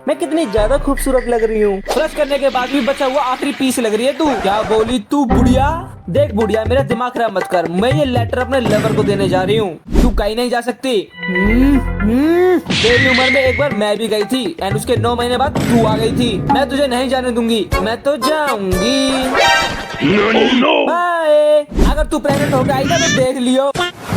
मैं कितनी ज्यादा खूबसूरत लग रही हूँ। ब्रश करने के बाद भी बचा हुआ आखिरी पीस लग रही है तू। क्या बोली तू बुढ़िया? देख बुढ़िया, मेरा दिमाग खराब मत कर। मैं ये लेटर अपने लवर को देने जा रही हूँ। तू कहीं नहीं जा सकती। तेरी उम्र में एक बार मैं भी गई थी एंड उसके 9 महीने बाद तू आ गई थी। मैं तुझे नहीं जाने दूंगी, मैं तो जाऊंगी। बाय। अगर तू प्रेग्नेंट होकर आई ना तो देख लियो।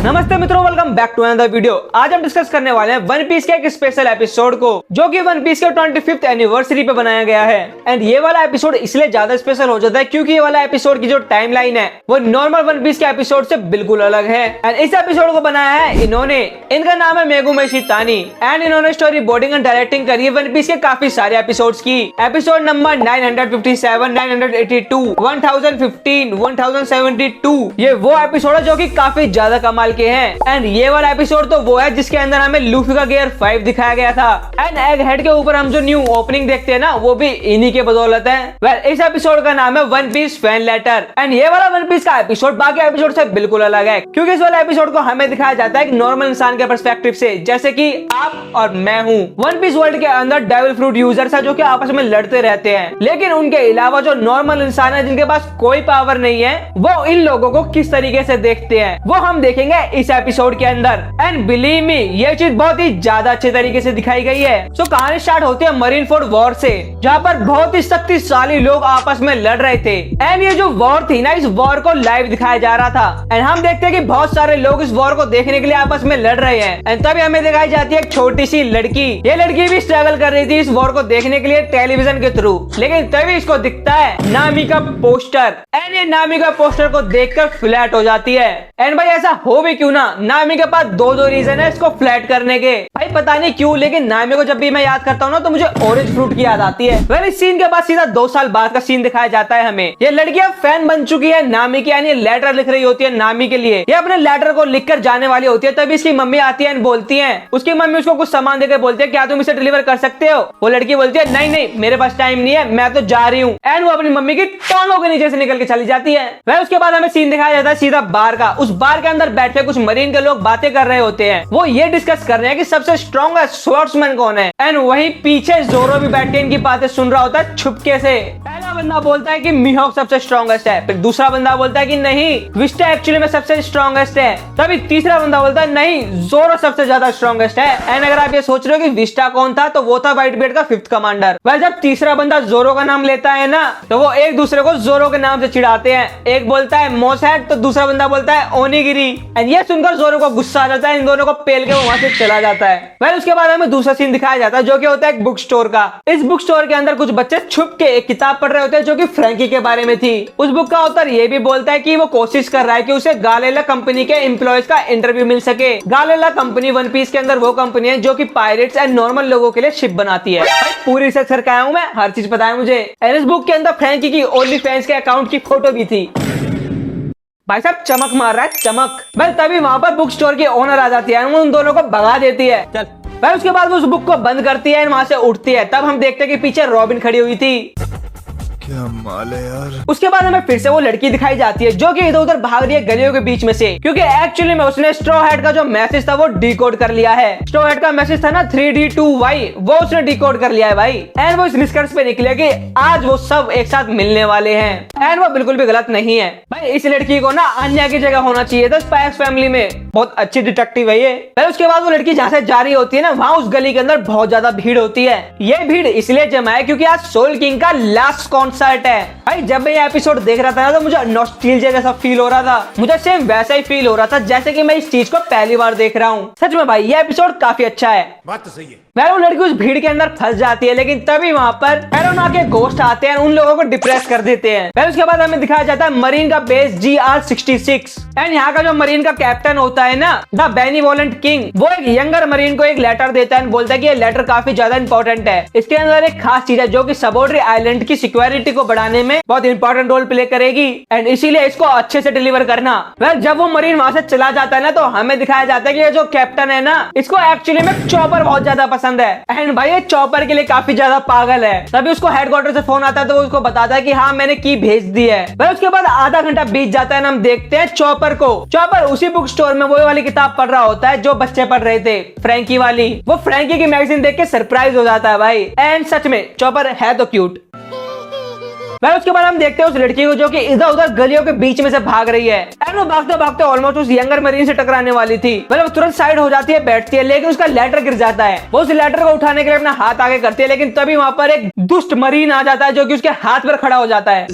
नमस्ते मित्रों, welcome back to another video. आज हम डिस्कस करने वाले हैं वन पीस के एक स्पेशल एपिसोड को, जो कि वन पीस के 25th एनिवर्सरी पे बनाया गया है। एंड ये वाला एपिसोड इसलिए ज्यादा स्पेशल हो जाता है क्योंकि ये वाला एपिसोड की जो टाइमलाइन है वो नॉर्मल वन पीस के एपिसोड से बिल्कुल अलग है। एंड इस एपिसोड को बनाया है इन्होंने, इनका नाम है मेगुमेशी तानी। एंड इन्होंने स्टोरी बोर्डिंग एंड डायरेक्टिंग करी है वन पीस के काफी सारे एपिसोड्स की। एपिसोड नंबर 957, 982, 1015, 1072 ये वो एपिसोड है जो कि काफी ज्यादा कमाल के हैं। एंड ये वाला एपिसोड तो वो है जिसके अंदर हमें लूफी का गियर 5 दिखाया गया था। एंड एग हेड के ऊपर हम जो न्यू ओपनिंग देखते हैं ना, वो भी इन्हीं के बदौलत है। वेल, इस एपिसोड का नाम है One Piece fan letter. And ये वाला वन पीस का एपिसोड बाकी एपिसोड से बिल्कुल अलग है क्योंकि इस वाला एपिसोड को हमें दिखाया जाता है एक नॉर्मल इंसान के पर्सपेक्टिव से, जैसे कि आप और मैं हूँ। वन पीस वर्ल्ड के अंदर डेविल फ्रूट यूजर्स है जो कि आपस में लड़ते रहते हैं, लेकिन उनके अलावा जो नॉर्मल इंसान है जिनके पास कोई पावर नहीं है, वो इन लोगों को किस तरीके से देखते हैं वो हम देखेंगे इस एपिसोड के अंदर। एंड बिलीव मी, ये चीज बहुत ही ज्यादा अच्छे तरीके से दिखाई गई है। सो कहानी स्टार्ट होती है मरीन फोर्ड वॉर से, जहाँ पर बहुत ही शक्तिशाली लोग आपस में लड़ रहे थे। एंड ये जो वॉर थी ना, इस वॉर को लाइव दिखाया जा रहा था। एंड हम देखते हैं कि बहुत सारे लोग इस वॉर को देखने के लिए आपस में लड़ रहे हैं। एंड तभी हमें दिखाई जाती है एक छोटी सी लड़की। ये लड़की भी स्ट्रगल कर रही थी इस वॉर को देखने के लिए टेलीविजन के थ्रू, लेकिन तभी इसको दिखता है नामी का पोस्टर। एंड ये नामी का पोस्टर को देखकर फ्लैट हो जाती है। एंड भाई ऐसा हो भी क्यों ना, नामी के पास दो रीजन है इसको फ्लैट करने के। भाई पता नहीं क्यों, लेकिन नामी को जब भी मैं याद करता हूँ ना तो मुझे ऑरेंज फ्रूट की याद आती है। वेल, इस सीन के बाद सीधा 2 साल बाद का सीन दिखाया जाता है हमें। ये लड़की अब फैन बन चुकी है नामी की, यानी लेटर लिख रही होती है नामी के लिए। ये अपने लेटर को लिखकर जाने वाली होती है, तभी इसकी मम्मी आती है एंड बोलती है, उसकी मम्मी उसको कुछ सामान देकर बोलती है क्या तुम इसे डिलीवर कर सकते हो? वो लड़की बोलती है नहीं नहीं, मेरे पास टाइम नहीं है, मैं तो जा रही हूँ। एंड वो अपनी मम्मी की टांगों के नीचे से निकल के चली जाती है। वह उसके बाद हमें सीन दिखाया जाता है सीधा बार का। उस बार के अंदर बैठे कुछ मरीन के लोग बातें कर रहे होते हैं। वो ये डिस्कस कर रहे हैं कि सबसे स्ट्रॉन्गेस्ट स्वॉर्ड्समैन कौन है। एंड वहीं पीछे जोरो भी बैठ के इनकी बातें सुन रहा होता है छुपके से। पहला बंदा बोलता है कि मिहोक सबसे स्ट्रॉन्गेस्ट है, फिर दूसरा बंदा बोलता है कि नहीं, विस्टा एक्चुअली में सबसे स्ट्रॉन्गेस्ट है। तभी तीसरा बंदा बोलता है नहीं, जोरो सबसे ज्यादा स्ट्रॉन्गेस्ट है। एंड अगर आप ये सोच रहे हो कि विस्टा कौन था, तो वो था व्हाइट बियर्ड का 5th कमांडर। वह जब तीसरा बंदा जोरो का नाम लेता है ना, तो वो एक दूसरे को जोरो के नाम से चिढ़ाते हैं। एक बोलता है मोसहैट, तो दूसरा बंदा बोलता है ओनीगिरी। एंड ये सुनकर जोरो को गुस्सा आ जाता है, इन दोनों को पेल के वो वहां से चला जाता है। वह उसके बाद हमें दूसरा सीन दिखाया जाता है जो कि होता है एक बुक स्टोर का। इस बुक स्टोर के अंदर कुछ बच्चे छुप के एक किताब पढ़ रहे होते हैं जो कि फ्रैंकी के बारे में थी। उस बुक का ऑथर ये भी बोलता है कि वो कोशिश कर रहा है कि उसे गालेला कंपनी के एम्प्लॉयज का इंटरव्यू मिल सके। गालेला कंपनी वन पीस के अंदर वो कंपनी है जो कि पायरेट्स एंड नॉर्मल लोगों के लिए शिप बनाती है। पूरी रिसर्च करके आया हूं मैं, हर चीज पता है मुझे। इस बुक के अंदर फ्रैंकी की ओनली फैंस के अकाउंट की फोटो भी थी। भाई साहब चमक मार रहा है चमक। भाई तभी वहां पर बुक स्टोर की ओनर आ जाती है, उन दोनों को भगा देती है। चल भाई, उसके बाद वो उस बुक को बंद करती है, वहां से उठती है। तब हम देखते हैं कि पीछे रॉबिन खड़ी हुई थी। क्या माल है यार। उसके बाद हमें फिर से वो लड़की दिखाई जाती है जो कि इधर उधर भाग रही है गलियों के बीच में से, क्योंकि एक्चुअली में उसने स्ट्रॉ हैट का जो मैसेज था वो डिकोड कर लिया है। स्ट्रॉ हैट का मैसेज था ना 3D2Y, वो उसने डिकोड कर लिया है भाई। एंड वो इस निष्कर्ष पे निकले कि आज वो सब एक साथ मिलने वाले हैं। एंड वो बिल्कुल भी गलत नहीं है भाई। इस लड़की को ना अन्या की जगह होना चाहिए था स्पाइक्स फैमिली में। बहुत अच्छी डिटेक्टिव है ये। फिर उसके बाद वो लड़की जहाँ से जा रही होती है ना, वहाँ उस गली के अंदर बहुत ज्यादा भीड़ होती है। ये भीड़ इसलिए जमा है क्योंकि आज सोल किंग का लास्ट कॉन्सर्ट है। भाई जब मैं ये एपिसोड देख रहा था ना, तो मुझे नॉस्टैल्जिया जैसा फील हो रहा था। मुझे सेम वैसा ही फील हो रहा था जैसे कि मैं इस चीज को पहली बार देख रहा हूँ। सच में भाई ये एपिसोड काफी अच्छा है। बात तो सही है। वो लड़की उस भीड़ के अंदर फंस जाती है, लेकिन तभी वहां पर एरोना के घोस्ट आते हैं, उन लोगों को डिप्रेस कर देते हैं। फिर उसके बाद हमें दिखाया जाता है मरीन का बेस GR66। एंड यहाँ का जो मरीन का कैप्टन होता है ना, द बेनिवोलेंट किंग, वो एक यंगर मरीन को एक लेटर देता है, बोलता है कि ये लेटर काफी ज्यादा इंपॉर्टेंट है। इसके अंदर एक खास चीज है जो कि सबोड्री आइलैंड की सिक्योरिटी को बढ़ाने में बहुत इंपॉर्टेंट रोल प्ले करेगी। एंड इसीलिए इसको अच्छे से डिलीवर करना। वेल, जब वो मरीन वहां से चला जाता है ना, तो हमें दिखाया जाता है कि ये जो कैप्टन है ना, इसको एक्चुअली में चॉपर बहुत ज्यादा पसंद पसंद है। एंड भाई ये चॉपर के लिए काफी ज्यादा पागल है। तभी उसको हेडक्वार्टर से फोन आता है तो वो उसको बताता है कि हाँ मैंने की भेज दी है। फिर उसके बाद आधा घंटा बीत जाता है, हम देखते हैं चॉपर को। चॉपर उसी बुक स्टोर में वो वाली किताब पढ़ रहा होता है जो बच्चे पढ़ रहे थे, फ्रैंकी वाली। वो फ्रैंकी की मैगजीन देख के सरप्राइज हो जाता है भाई। एंड सच में चॉपर है तो क्यूट। फिर उसके बाद हम देखते हैं उस लड़की को जो कि इधर उधर गलियों के बीच में से भाग रही है। एंड वो भागते भागते ऑलमोस्ट उस यंगर मरीन से टकराने वाली थी। वो तुरंत साइड हो जाती है, बैठती है, लेकिन उसका लेटर गिर जाता है। वो उस लेटर को उठाने के लिए अपना हाथ आगे करती है, लेकिन तभी वहां पर एक दुष्ट मरीन आ जाता है जो कि उसके हाथ पर खड़ा हो जाता है।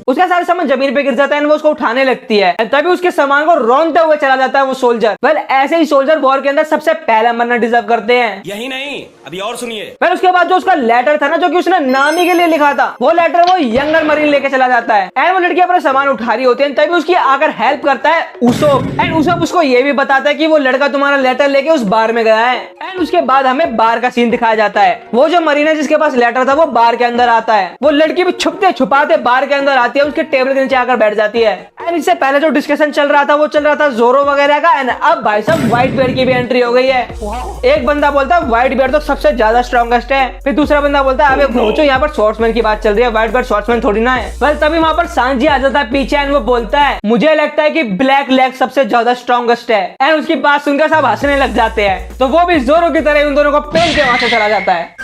उसका सारा सामान जमीन पे गिर जाता है, वो उसको उठाने लगती है। तभी उसके सामान को रौंदते हुए चला जाता है वो सोल्जर। वेल ऐसे ही सोल्जर वॉर के अंदर सबसे पहला मरना डिजर्व करते हैं। यही नहीं, अभी और सुनिए। फिर उसके बाद जो उसका लेटर था ना जो कि उसने नामी के लिए लिखा था, वो लेटर वो यंगर मरीन लेके चला जाता है। एंड वो लड़की अपना सामान उठा रही होती है, तभी उसकी आकर हेल्प करता है उसोप। एंड उसोप उसको ये भी बताता है कि वो लड़का तुम्हारा लेटर लेके उस बार में गया है। एंड उसके बाद हमें बार का सीन दिखाया जाता है। वो जो मरीन है जिसके पास लेटर था वो बार के अंदर आता है। वो लड़की भी छुपते छुपाते बार के अंदर आती है, उसके टेबल के नीचे आकर बैठ जाती है। एंड इससे पहले जो डिस्कशन चल रहा था वो चल रहा था जोरो वगैरह का। एंड अब भाई साहब व्हाइट बियर्ड की भी एंट्री हो गई है। एक बंदा बोलता है व्हाइट बियर्ड तो सबसे ज्यादा स्ट्रॉन्गेस्ट है। फिर दूसरा बंदा बोलता है अबे घोचो, यहाँ पर स्वॉर्ड्समैन की बात चल रही है, व्हाइट बियर्ड स्वॉर्ड्समैन थोड़ी ना है। वेल तभी वहां पर सांजी आ जाता है पीछे। एंड वो बोलता है मुझे लगता है कि ब्लैक लेग सबसे ज्यादा स्ट्रॉन्गेस्ट है। एंड उसकी बात सुनकर सब हंसने लग जाते हैं। तो वो भी जोरो की तरह उन दोनों को पेल के वहां से चला जाता है।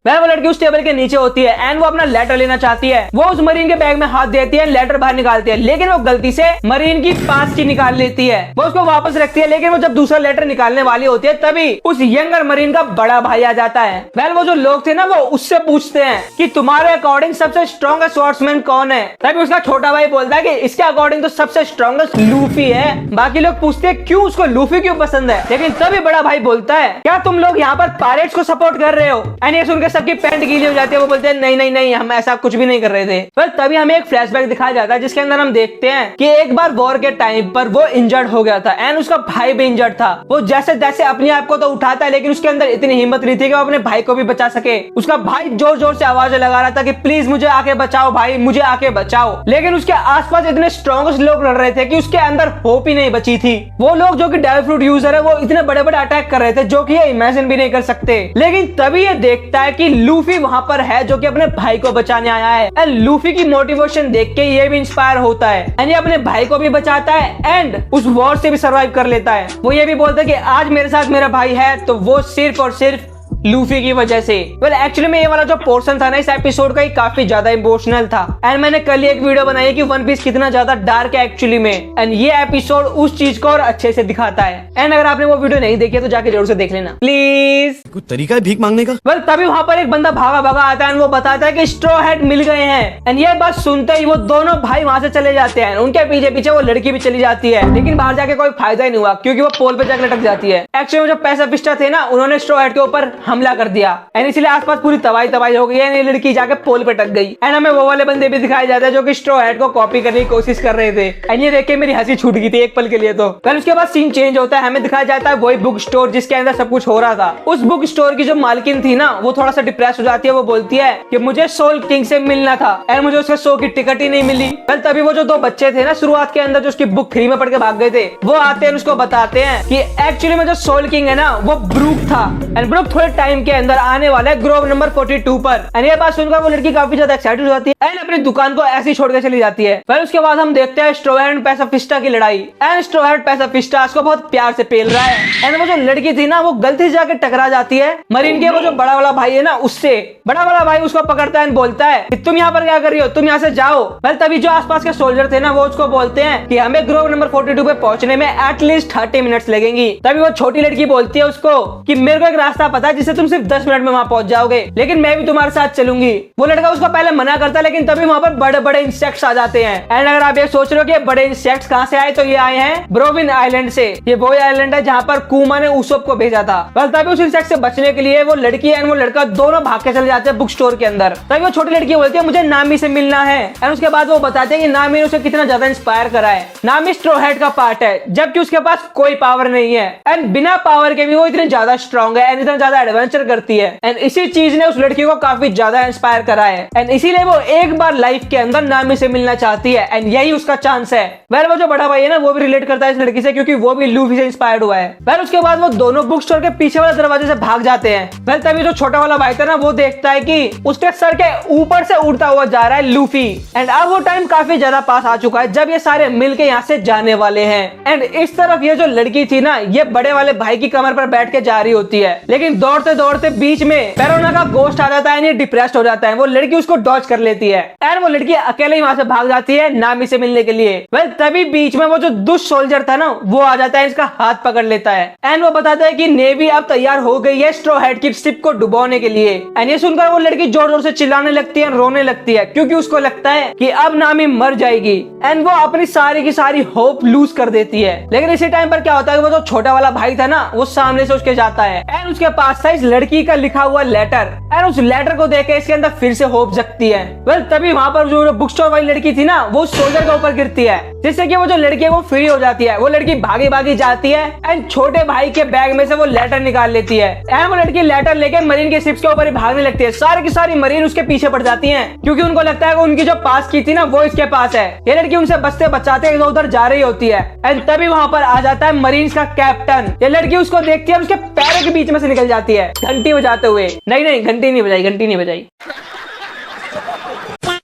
वह वो लड़की उस टेबल के नीचे होती है एंड वो अपना लेटर लेना चाहती है। वो उस मरीन के बैग में हाथ देती है, लेटर बाहर निकालती है, लेकिन वो गलती से मरीन की पास की निकाल लेती है। वो उसको वापस रखती है, लेकिन वो जब दूसरा लेटर निकालने वाली होती है तभी उस यंगर मरीन का बड़ा भाई आ जाता है। वेल वो जो लोग थे ना वो उससे पूछते हैं कि तुम्हारे अकॉर्डिंग सबसे स्ट्रॉन्गेस्ट स्वॉर्ड्समैन कौन है। तभी उसका छोटा भाई बोलता है कि इसके अकॉर्डिंग तो सबसे स्ट्रॉन्गेस्ट लूफी है। बाकी लोग पूछते हैं क्यों, उसको लूफी क्यों पसंद है। लेकिन तभी बड़ा भाई बोलता है क्या तुम लोग यहाँ पर पायरेट्स को सपोर्ट कर रहे हो। एंड ये सुनकर सबकी पैंट गीली हो जाती है। वो बोलते हैं नहीं नहीं नहीं, हम ऐसा कुछ भी नहीं कर रहे थे। पर तभी हमें एक फ्लैशबैक दिखाया जाता है जिसके अंदर हम देखते हैं कि एक बार वॉर के टाइम पर वो इंजर्ड हो गया था एंड उसका भाई भी इंजर्ड था। वो जैसे तैसे अपने आप को तो उठाता है, लेकिन उसके अंदर इतनी हिम्मत नहीं थी कि वो अपने भाई को भी बचा सके। उसका भाई जोर जोर से आवाजें लगा रहा था कि प्लीज मुझे आके बचाओ भाई, मुझे आके बचाओ। लेकिन उसके आसपास इतने स्ट्रॉन्गेस्ट लोग लड़ रहे थे कि उसके अंदर होप ही नहीं बची थी। वो लोग जो कि डेविल फ्रूट यूजर है वो इतने बड़े बड़े अटैक कर रहे थे जो कि ये इमेजिन भी नहीं कर सकते। लेकिन तभी ये देखता है कि लूफी वहां पर है जो कि अपने भाई को बचाने आया है। एंड लूफी की मोटिवेशन देख के ये भी इंस्पायर होता है एंड ये अपने भाई को भी बचाता है एंड उस वॉर से भी सर्वाइव कर लेता है। वो ये भी बोलता है कि आज मेरे साथ मेरा भाई है तो वो सिर्फ और सिर्फ लूफी की वजह से। वेल एक्चुअली में ये वाला जो पोर्शन था ना इस एपिसोड का ये काफी ज्यादा इमोशनल था। एंड मैंने कल ही एक वीडियो बनाई है कि वन पीस कितना ज्यादा डार्क है एक्चुअली में। एंड ये एपिसोड उस चीज को और अच्छे से दिखाता है। एंड अगर आपने वो वीडियो नहीं देखी तो जाके जरूर से देख लेना प्लीज। कोई तरीका है भीख मांगने का? वेल तभी वहां पर एक बंदा भागा भागा आता है। वो बताता है कि स्ट्रॉ हैट मिल गए हैं। एंड ये बात सुनते ही वो दोनों भाई वहां से चले जाते हैं। उनके पीछे पीछे वो लड़की भी चली जाती है, लेकिन बाहर जाके कोई फायदा ही नहीं हुआ क्योंकि वो पोल पे जाकर लटक जाती है। एक्चुअली जो पैसा पिस्टा थे ना उन्होंने स्ट्रॉ हैट के ऊपर हमला कर दिया एंड इसलिए आसपास पूरी तबाही हो गई है। लड़की जाके पोल पे टक गई। एंड हमें वो वाले बंदे भी दिखाए जाते हैं जो कि स्ट्रॉ हैट को कॉपी करने की कोशिश कर रहे थे। एंड ये देख के मेरी हंसी छूट गई थी एक पल के लिए। तो फिर उसके बाद सीन चेंज होता है, हमें दिखाया जाता है वही बुक स्टोर जिसके अंदर सब कुछ हो रहा था। उस बुक स्टोर की जो मालकिन थी ना वो थोड़ा सा डिप्रेस हो जाती है। वो बोलती है कि मुझे सोल किंग से मिलना था एंड मुझे उसके शो की टिकट ही नहीं मिली। कल तभी वो जो दो बच्चे थे ना शुरुआत के अंदर जो उसकी बुक फ्री में पढ़ के भाग गए थे वो आते हैं, उसको बताते हैं कि एक्चुअली में जो सोल किंग है ना वो ब्रूक था एंड ब्रूक थोड़े टाइम के अंदर आने वाला है ग्रोव नंबर 42 पर। एंड ये बात सुनकर वो लड़की काफी ज्यादा एक्साइटेड हो जाती है एंड अपनी दुकान को ऐसे ही छोड़ के चली जाती है। फिर उसके बाद हम देखते हैं स्ट्रॉ हैट एंड पैसाफिस्टा की लड़ाई। एंड स्ट्रॉ हैट पैसाफिस्टा उसको बहुत प्यार से पेल रहा है एंड वो जो लड़की थी ना वो गलती से जाके टकरा जाती है मरीन के वो जो बड़ा वाला भाई है ना उससे। बड़ा वाला भाई उसको पकड़ता है एंड बोलता है कि तुम यहाँ पर क्या कर रही हो, तुम यहाँ से जाओ। वेल तभी जो आसपास के सोल्जर थे ना वो उसको बोलते हैं कि हमें ग्रोव नंबर 42 पे पहुंचने में एटलीस्ट 30 मिनट्स लगेंगी। तभी वो छोटी लड़की बोलती है उसको कि मेरे को एक रास्ता पता है जिससे तुम सिर्फ 10 मिनट में वहां पहुंच जाओगे, लेकिन मैं भी तुम्हारे साथ चलूंगी। वो लड़का उसको पहले मना करता है लेकिन तभी वहां पर बड़े बड़े इंसेक्ट्स आ जाते हैं। एंड अगर आप ये सोच रहे हो कि बड़े इंसेक्ट्स कहां से आए तो ये आए हैं ब्रोविन आइलैंड से। ये वही आइलैंड है जहां पर कुमा ने उसोप को भेजा था। बस तभी उस इंसेक्ट से बचने के लिए वो लड़की एंड वो लड़का दोनों भाग के चले जाते हैं बुक स्टोर के अंदर। तभी वो छोटी लड़की बोलती है मुझे नामी से मिलना है। एंड उसके बाद वो बताते हैं कि नामी ने उसे कितना ज्यादा इंस्पायर करा है। नामी स्ट्रॉ हैट का पार्ट है जबकि उसके पास कोई पावर नहीं है एंड बिना पावर के भी वो इतने ज्यादा स्ट्रॉन्ग है एंड इतना ज्यादा एडवांस एडवेंचर करती है एंड इसी चीज ने उस लड़की को काफी ज्यादा इंस्पायर करा है एंड इसीलिए वो एक बार लाइफ के अंदर नामी से मिलना चाहती है एंड यही उसका चांस है। वेल वो जो बड़ा भाई है ना वो भी रिलेट करता है इस लड़की से क्योंकि वो भी लूफी से इंस्पायर्ड हुआ है। वेल उसके बाद वो दोनों बुक स्टोर के पीछे वाले दरवाजे से भाग जाते हैं। वेल तभी जो छोटा वाला भाई था ना वो देखता है कि उसके सर के ऊपर से उड़ता हुआ जा रहा है लूफी एंड अब वो टाइम काफी ज्यादा पास आ चुका है जब ये सारे मिलके यहाँ से जाने वाले हैं एंड इस तरफ ये जो लड़की थी ना ये बड़े वाले भाई की कमर पर बैठ के जा रही होती है, लेकिन दौड़ते दौड़ते बीच में पेरोना का गोश्त आ जाता है, ये डिप्रेस्ड हो जाता है। वो लड़की उसको डॉज कर लेती है एंड वो लड़की अकेले ही वहां से भाग जाती है नामी से मिलने के लिए। वेल तभी बीच में वो जो दुष्ट सोल्जर था ना वो आ जाता है, इसका हाथ पकड़ लेता है एंड वो बताता है कि नेवी अब तैयार हो गई है स्ट्रॉ हैट की शिप को डुबोने के लिए एंड ये सुनकर वो लड़की जोर जोर से चिल्लाने लगती है, रोने लगती है क्योंकि उसको लगता है कि अब नामी मर जाएगी एंड वो अपनी सारी की सारी होप लूज कर देती है। लेकिन इसी टाइम पर क्या होता है, वो जो छोटा वाला भाई था ना वो सामने से उसके जाता है एंड उसके पास था इस लड़की का लिखा हुआ लेटर एंड उस लेटर को देख के इसके अंदर फिर से होप जगती है। वेल तभी वहां पर जो बुक स्टोर वाली लड़की थी ना वो सोल्जर के ऊपर गिरती है जिससे कि वो जो लड़की है वो फ्री हो जाती है। वो लड़की भागी भागी जाती है एंड छोटे भाई के बैग में से वो लेटर निकाल लेती है एंड वो लड़की लेटर लेके मरीन के शिप्स के ऊपर ही भागने लगती है। सारी की सारी मरीन उसके पीछे पड़ जाती है क्योंकि उनको लगता है कि उनकी जो पास की थी ना वो इसके पास है। ये लड़की उनसे बचते बचाते इधर उधर जा रही होती है एंड तभी वहां पर आ जाता है मरीन्स का कैप्टन। ये लड़की उसको देखती है और उसके पैरों के बीच में से निकल जाती है घंटी बजाते हुए। नहीं घंटी नहीं बजाई, घंटी नहीं बजाई।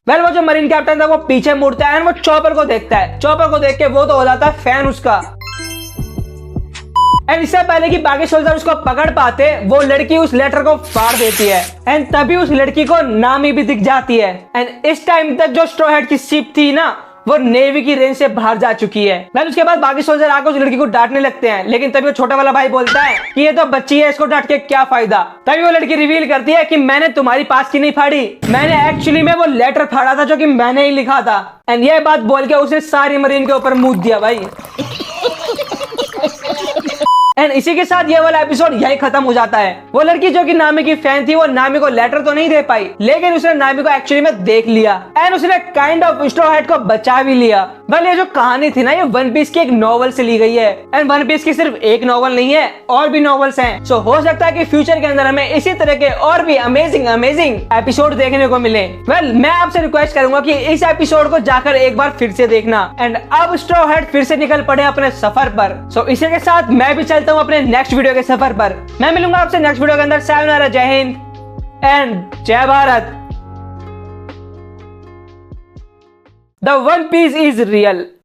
वेल वो जो मरीन कैप्टन था वो पीछे मुड़ता है एंड वो चॉपर को देखता है। चॉपर को देख के वो तो हो जाता है फैन उसका एंड इससे पहले कि बाकी सोल्जर उसको पकड़ पाते वो लड़की उस लेटर को फाड़ देती है एंड तभी उस लड़की को नामी भी दिख जाती है एंड इस टाइम तक जो स्ट्रॉ हैट की शिप थी ना वो नेवी की रेंज से बाहर जा चुकी है। फिर उसके बाद बाकी सोल्जर आकर उस लड़की को डांटने लगते हैं, लेकिन तभी वो छोटा वाला भाई बोलता है कि ये तो बच्ची है, इसको डांट के क्या फायदा। तभी वो लड़की रिवील करती है कि मैंने तुम्हारी पास की नहीं फाड़ी, मैंने एक्चुअली में वो लेटर फाड़ा था जो कि मैंने ही लिखा था एंड ये बात बोल के उसने सारी मरीन के ऊपर मूत दिया भाई। एंड इसी के साथ ये वाला एपिसोड यही खत्म हो जाता है। वो लड़की जो कि नामी की फैन थी वो नामी को लेटर तो नहीं दे पाई, लेकिन उसने नामी को एक्चुअली में देख लिया एंड उसने काइंड ऑफ स्ट्रॉ हैट को बचा भी लिया। वेल ये जो कहानी थी ना ये वन पीस की एक नॉवल से ली गई है एंड वन पीस की सिर्फ एक नॉवल नहीं है, और भी नॉवेल्स हैं। सो हो सकता है कि फ्यूचर के अंदर हमें इसी तरह के और भी अमेजिंग एपिसोड देखने को मिले। वेल मैं आपसे रिक्वेस्ट करूंगा कि इस एपिसोड को जाकर एक बार फिर से देखना एंड अब स्ट्रॉ हैट फिर से निकल पड़े अपने सफर पर। सो इसी के साथ मैं भी चलता हूँ अपने नेक्स्ट वीडियो के सफर पर। मैं मिलूंगा आपसे नेक्स्ट वीडियो के अंदर। सायोनारा, जय हिंद एंड जय Bharat. The One Piece is real.